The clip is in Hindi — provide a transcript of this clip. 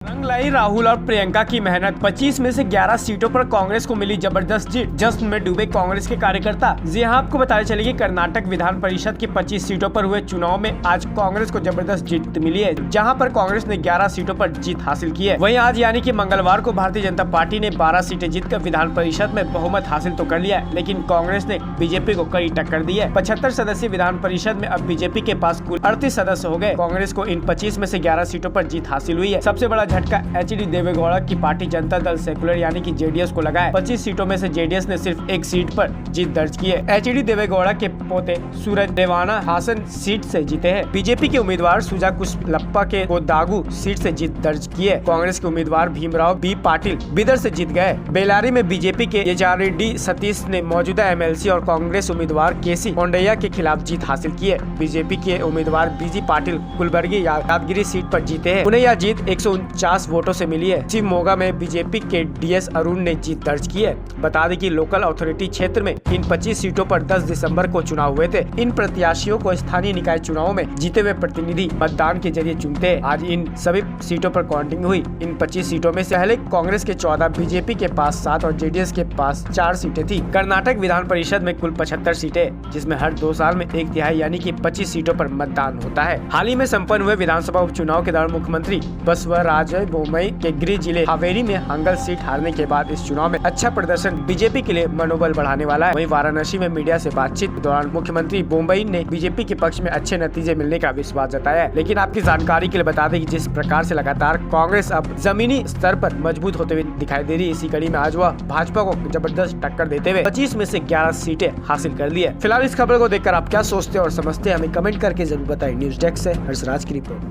रंग लाई राहुल और प्रियंका की मेहनत। 25 में से 11 सीटों पर कांग्रेस को मिली जबरदस्त जीत। जश्न में डूबे कांग्रेस के कार्यकर्ता। जी हां, आपको बताया चले कि कर्नाटक विधान परिषद की 25 सीटों पर हुए चुनाव में आज कांग्रेस को जबरदस्त जीत मिली है, जहां पर कांग्रेस ने 11 सीटों पर जीत हासिल की है। वहीं आज यानी कि मंगलवार को भारतीय जनता पार्टी ने 12 सीटें जीतकर विधान परिषद में बहुमत हासिल तो कर लिया है, लेकिन कांग्रेस ने बीजेपी को कड़ी टक्कर दी है। 75 सदस्यीय विधान परिषद में अब बीजेपी के पास कुल 38 सदस्य हो गए। कांग्रेस को इन 25 में से 11 सीटों पर जीत हासिल हुई है। सबसे बड़ा झटका एचडी देवेगौड़ा की पार्टी जनता दल सेकुलर यानी कि जेडीएस को लगा है। 25 सीटों में से जेडीएस ने सिर्फ एक सीट पर जीत दर्ज की है। एचडी देवेगौड़ा के पोते सूरज देवाना हासन सीट से जीते हैं। बीजेपी के उम्मीदवार सुजा कुशलप्पा के कोदागु सीट से जीत दर्ज की है। कांग्रेस के उम्मीदवार भीमराव बी पाटिल बिदर से जीत गए। बेलारी में बीजेपी के एचआरडी सतीश ने मौजूदा एमएलसी और कांग्रेस उम्मीदवार केसी कोंडैया के खिलाफ जीत हासिल की है। बीजेपी के उम्मीदवार बीजी पाटिल कुलबर्गी यादगिरी सीट पर जीते हैं। उन्हें यह जीत 149 वोटों से मिली है। शिवमोगा में बीजेपी के डीएस अरुण ने जीत दर्ज की है। बता दें कि लोकल अथॉरिटी क्षेत्र में इन 25 सीटों पर 10 दिसंबर को चुनाव हुए थे। इन प्रत्याशियों को स्थानीय निकाय चुनाव में जीते हुए प्रतिनिधि मतदान के जरिए चुनते हैं। आज इन सभी सीटों पर काउंटिंग हुई। इन 25 सीटों में से पहले कांग्रेस के 14, बीजेपी के पास 7 और जेडीएस के पास 4 सीटें थी। कर्नाटक विधान परिषद में कुल 75 सीटें, जिसमें हर 2 साल में 1/3 यानी कि 25 सीटों पर मतदान होता है। हाल ही में संपन्न हुए विधानसभा उपचुनाव के दौरान मुख्यमंत्री बसवराज बोम्मई के गृह जिले हावेरी में हंगल सीट हारने के बाद इस चुनाव में अच्छा प्रदर्शन बीजेपी के लिए मनोबल बढ़ाने वाला है। वहीं वाराणसी में मीडिया से बातचीत के दौरान मुख्यमंत्री बोम्मई ने बीजेपी के पक्ष में अच्छे नतीजे मिलने का विश्वास जताया है। लेकिन आपकी जानकारी के लिए बता दें कि जिस प्रकार से लगातार कांग्रेस अब जमीनी स्तर पर मजबूत होते हुए दिखाई दे रही है, इसी कड़ी में आज वह भाजपा को जबरदस्त टक्कर देते हुए 25 में से 11 सीटें हासिल कर ली है। फिलहाल इस खबर को देखकर आप क्या सोचते हैं और समझते हैं, हमें कमेंट करके जरूर बताएं। न्यूज डेस्क से हर्षराज की रिपोर्ट।